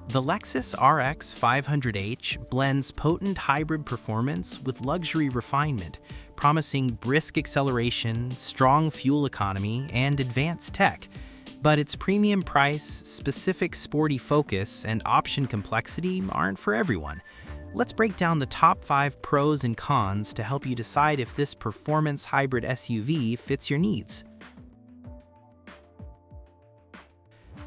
The Lexus RX 500h blends potent hybrid performance with luxury refinement, promising brisk acceleration, strong fuel economy, and advanced tech. But its premium price, specific sporty focus, and option complexity aren't for everyone. Let's break down the top 5 pros and cons to help you decide if this performance hybrid SUV fits your needs.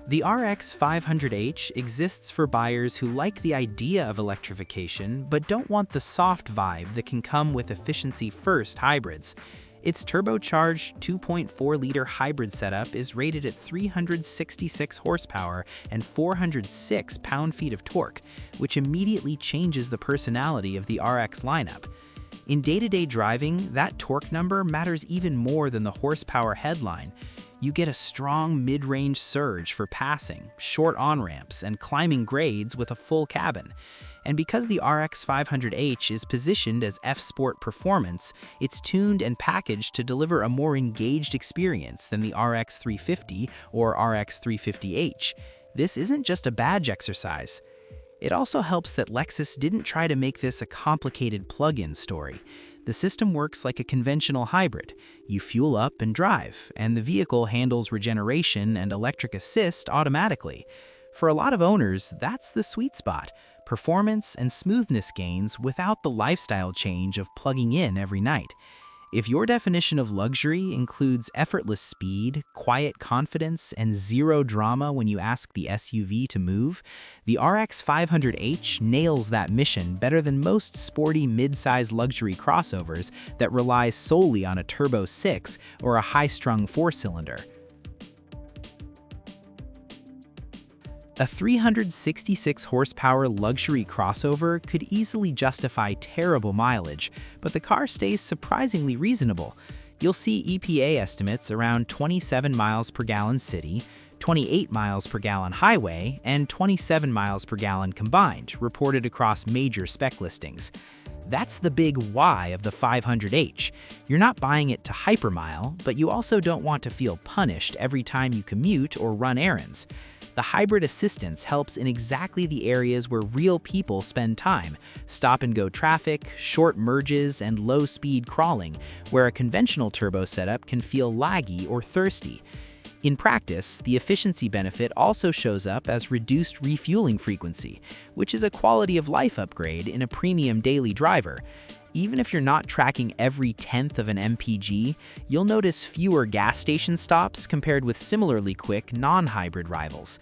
The RX 500h exists for buyers who like the idea of electrification but don't want the soft vibe that can come with efficiency-first hybrids. Its turbocharged 2.4-liter hybrid setup is rated at 366 horsepower and 406 pound-feet of torque, which immediately changes the personality of the RX lineup. In day-to-day driving, that torque number matters even more than the horsepower headline. You get a strong mid-range surge for passing, short on-ramps, and climbing grades with a full cabin. And because the RX 500h is positioned as F-Sport performance, it's tuned and packaged to deliver a more engaged experience than the RX 350 or RX 350h. This isn't just a badge exercise. It also helps that Lexus didn't try to make this a complicated plug-in story. The system works like a conventional hybrid. You fuel up and drive, and the vehicle handles regeneration and electric assist automatically. For a lot of owners, that's the sweet spot: performance and smoothness gains without the lifestyle change of plugging in every night. If your definition of luxury includes effortless speed, quiet confidence, and zero drama when you ask the SUV to move, the RX 500h nails that mission better than most sporty mid-size luxury crossovers that rely solely on a turbo 6 or a high-strung 4-cylinder. A 366 horsepower luxury crossover could easily justify terrible mileage, but the car stays surprisingly reasonable. You'll see EPA estimates around 27 miles per gallon city, 28 miles per gallon highway, and 27 miles per gallon combined, reported across major spec listings. That's the big why of the 500h. You're not buying it to hypermile, but you also don't want to feel punished every time you commute or run errands. The hybrid assistance helps in exactly the areas where real people spend time: stop-and-go traffic, short merges, and low-speed crawling, where a conventional turbo setup can feel laggy or thirsty. In practice, the efficiency benefit also shows up as reduced refueling frequency, which is a quality-of-life upgrade in a premium daily driver. Even if you're not tracking every tenth of an MPG, you'll notice fewer gas station stops compared with similarly quick non-hybrid rivals.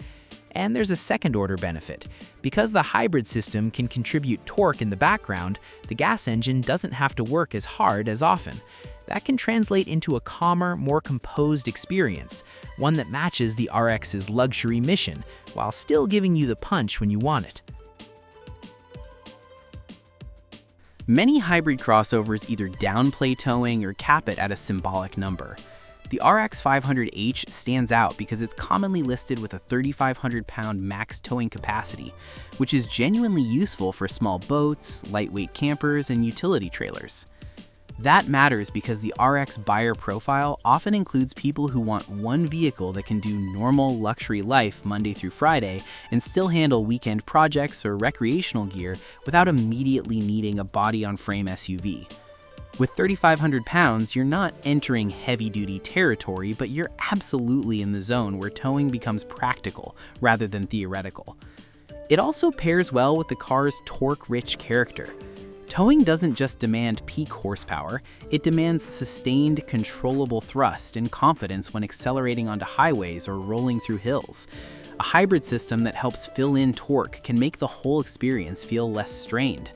And there's a second-order benefit. Because the hybrid system can contribute torque in the background, the gas engine doesn't have to work as hard as often. That can translate into a calmer, more composed experience, one that matches the RX's luxury mission, while still giving you the punch when you want it. Many hybrid crossovers either downplay towing or cap it at a symbolic number. The RX 500h stands out because it's commonly listed with a 3,500-pound max towing capacity, which is genuinely useful for small boats, lightweight campers, and utility trailers. That matters because the RX buyer profile often includes people who want one vehicle that can do normal luxury life Monday through Friday and still handle weekend projects or recreational gear without immediately needing a body-on-frame SUV. With 3,500 pounds, you're not entering heavy-duty territory, but you're absolutely in the zone where towing becomes practical rather than theoretical. It also pairs well with the car's torque-rich character. Towing doesn't just demand peak horsepower, it demands sustained, controllable thrust and confidence when accelerating onto highways or rolling through hills. A hybrid system that helps fill in torque can make the whole experience feel less strained.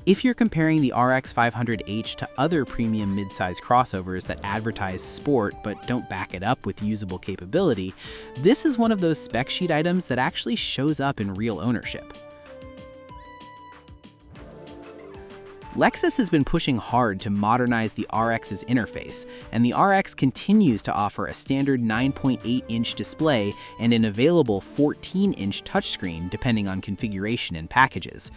If you're comparing the RX 500h to other premium midsize crossovers that advertise sport but don't back it up with usable capability, this is one of those spec sheet items that actually shows up in real ownership. Lexus has been pushing hard to modernize the RX's interface, and the RX continues to offer a standard 9.8-inch display and an available 14-inch touchscreen depending on configuration and packages.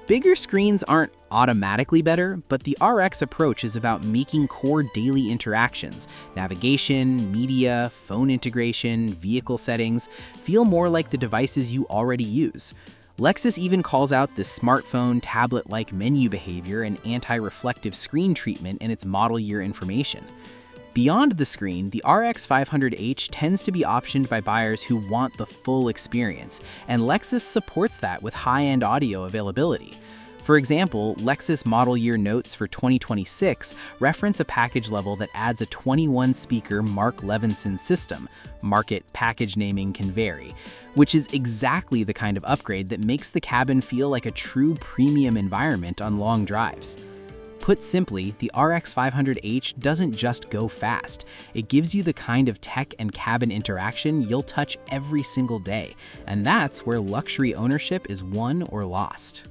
Bigger screens aren't automatically better, but the RX approach is about making core daily interactions, navigation, media, phone integration, vehicle settings, feel more like the devices you already use. Lexus even calls out the smartphone, tablet-like menu behavior and anti-reflective screen treatment in its model year information. Beyond the screen, the RX 500h tends to be optioned by buyers who want the full experience, and Lexus supports that with high-end audio availability. For example, Lexus model year notes for 2026 reference a package level that adds a 21-speaker Mark Levinson system. Market package naming can vary, which is exactly the kind of upgrade that makes the cabin feel like a true premium environment on long drives. Put simply, the RX 500h doesn't just go fast. It gives you the kind of tech and cabin interaction you'll touch every single day, and that's where luxury ownership is won or lost.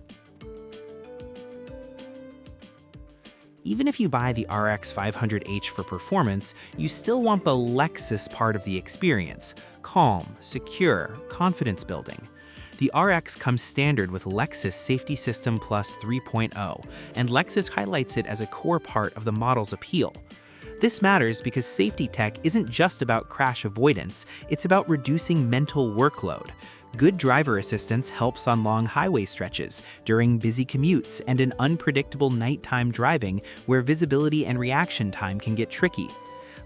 Even if you buy the RX 500h for performance, you still want the Lexus part of the experience: calm, secure, confidence building. The RX comes standard with Lexus Safety System Plus 3.0, and Lexus highlights it as a core part of the model's appeal. This matters because safety tech isn't just about crash avoidance, it's about reducing mental workload. Good driver assistance helps on long highway stretches, during busy commutes, and in unpredictable nighttime driving where visibility and reaction time can get tricky.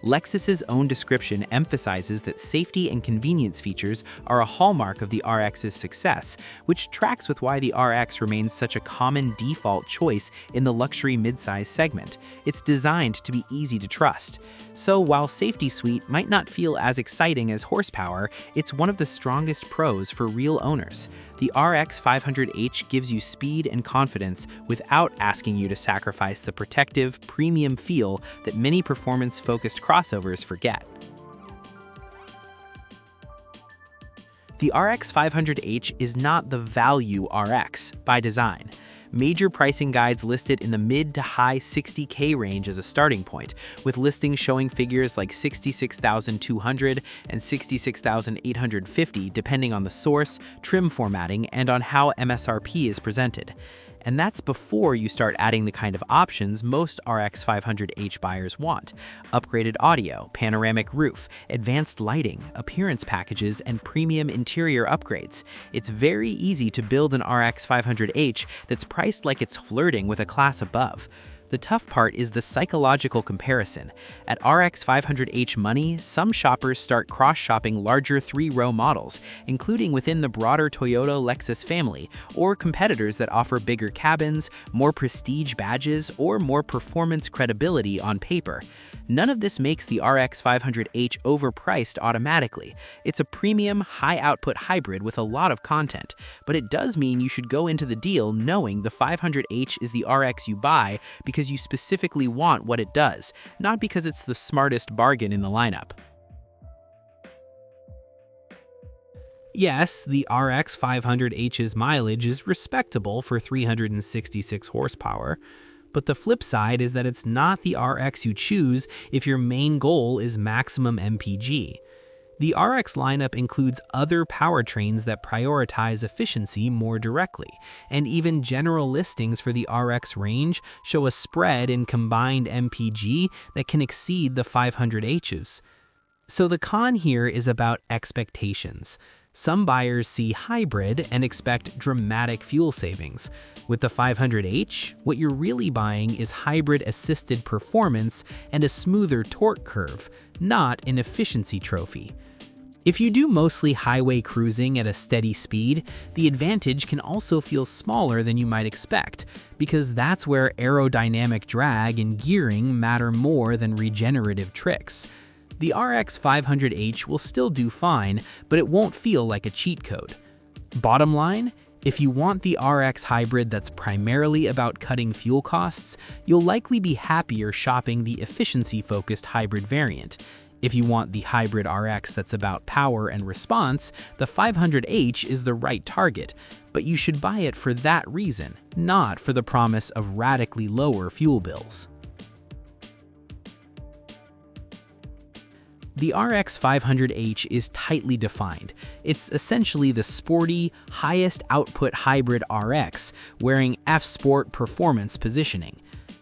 Lexus's own description emphasizes that safety and convenience features are a hallmark of the RX's success, which tracks with why the RX remains such a common default choice in the luxury midsize segment. It's designed to be easy to trust. So while Safety Suite might not feel as exciting as horsepower, it's one of the strongest pros for real owners. The RX 500h gives you speed and confidence without asking you to sacrifice the protective, premium feel that many performance-focused crossovers forget. The RX 500h is not the value RX by design. Major pricing guides list it in the mid to high $60K range as a starting point, with listings showing figures like $66,200 and $66,850 depending on the source, trim formatting, and on how MSRP is presented. And that's before you start adding the kind of options most RX 500h buyers want: upgraded audio, panoramic roof, advanced lighting, appearance packages, and premium interior upgrades. It's very easy to build an RX 500h that's priced like it's flirting with a class above. The tough part is the psychological comparison. At RX 500h money, some shoppers start cross-shopping larger 3-row models, including within the broader Toyota Lexus family, or competitors that offer bigger cabins, more prestige badges, or more performance credibility on paper. None of this makes the RX 500h overpriced automatically. It's a premium, high-output hybrid with a lot of content, but it does mean you should go into the deal knowing the 500h is the RX you buy because you specifically want what it does, not because it's the smartest bargain in the lineup. Yes, the RX 500h's mileage is respectable for 366 horsepower, but the flip side is that it's not the RX you choose if your main goal is maximum MPG. The RX lineup includes other powertrains that prioritize efficiency more directly, and even general listings for the RX range show a spread in combined MPG that can exceed the 500h's. So the con here is about expectations. Some buyers see hybrid and expect dramatic fuel savings. With the 500h, what you're really buying is hybrid-assisted performance and a smoother torque curve, not an efficiency trophy. If you do mostly highway cruising at a steady speed, the advantage can also feel smaller than you might expect, because that's where aerodynamic drag and gearing matter more than regenerative tricks. The RX 500h will still do fine, but it won't feel like a cheat code. Bottom line, if you want the RX hybrid that's primarily about cutting fuel costs, you'll likely be happier shopping the efficiency-focused hybrid variant. If you want the hybrid RX that's about power and response, the 500h is the right target, but you should buy it for that reason, not for the promise of radically lower fuel bills. The RX 500h is tightly defined. It's essentially the sporty, highest output hybrid RX, wearing F-Sport performance positioning.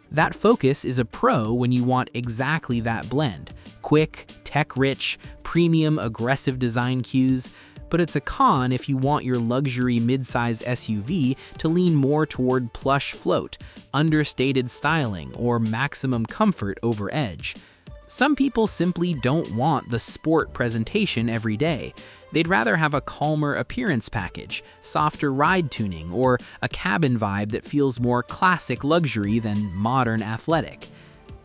That focus is a pro when you want exactly that blend: quick, tech-rich, premium, aggressive design cues. But it's a con if you want your luxury midsize SUV to lean more toward plush float, understated styling, or maximum comfort over edge. Some people simply don't want the sport presentation every day. They'd rather have a calmer appearance package, softer ride tuning, or a cabin vibe that feels more classic luxury than modern athletic.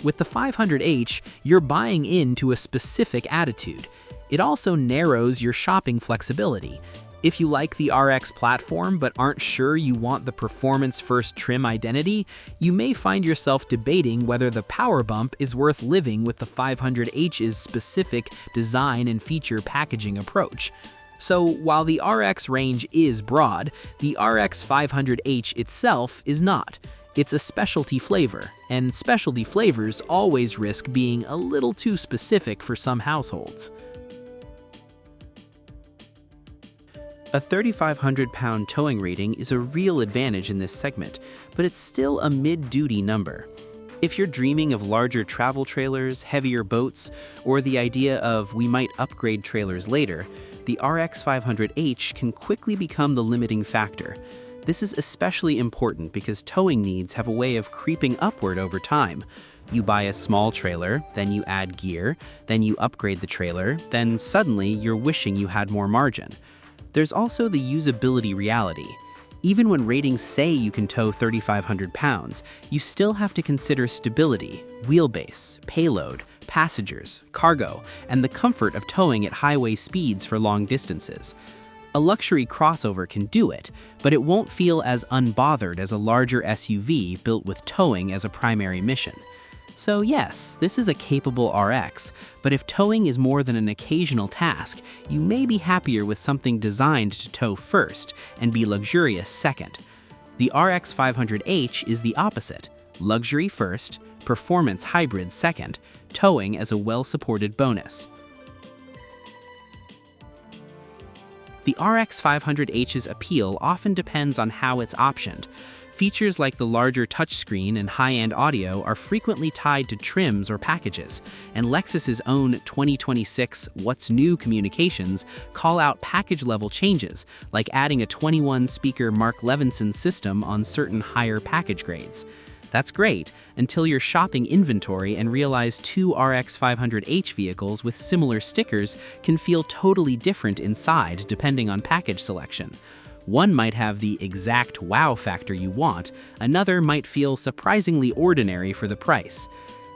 With the 500h, you're buying into a specific attitude. It also narrows your shopping flexibility. If you like the RX platform but aren't sure you want the performance-first trim identity, you may find yourself debating whether the power bump is worth living with the 500h's specific design and feature packaging approach. So while the RX range is broad, the RX 500h itself is not. It's a specialty flavor, and specialty flavors always risk being a little too specific for some households. A 3,500-pound towing rating is a real advantage in this segment, but it's still a mid-duty number. If you're dreaming of larger travel trailers, heavier boats, or the idea of we might upgrade trailers later, the RX 500h can quickly become the limiting factor. This is especially important because towing needs have a way of creeping upward over time. You buy a small trailer, then you add gear, then you upgrade the trailer, then suddenly you're wishing you had more margin. There's also the usability reality. Even when ratings say you can tow 3,500 pounds, you still have to consider stability, wheelbase, payload, passengers, cargo, and the comfort of towing at highway speeds for long distances. A luxury crossover can do it, but it won't feel as unbothered as a larger SUV built with towing as a primary mission. So yes, this is a capable RX, but if towing is more than an occasional task, you may be happier with something designed to tow first and be luxurious second. The RX 500h is the opposite: luxury first, performance hybrid second, towing as a well-supported bonus. The RX 500h's appeal often depends on how it's optioned. Features like the larger touchscreen and high-end audio are frequently tied to trims or packages, and Lexus's own 2026 What's New communications call out package-level changes, like adding a 21-speaker Mark Levinson system on certain higher package grades. That's great, until you're shopping inventory and realize two RX 500h vehicles with similar stickers can feel totally different inside depending on package selection. One might have the exact wow factor you want, another might feel surprisingly ordinary for the price.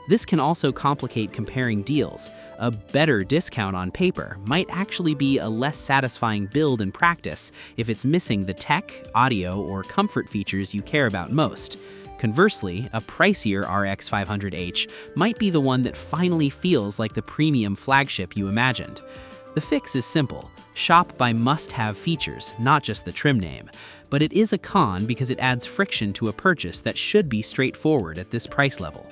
This can also complicate comparing deals. A better discount on paper might actually be a less satisfying build in practice if it's missing the tech, audio, or comfort features you care about most. Conversely, a pricier RX 500h might be the one that finally feels like the premium flagship you imagined. The fix is simple. Shop by must-have features, not just the trim name. But it is a con because it adds friction to a purchase that should be straightforward at this price level.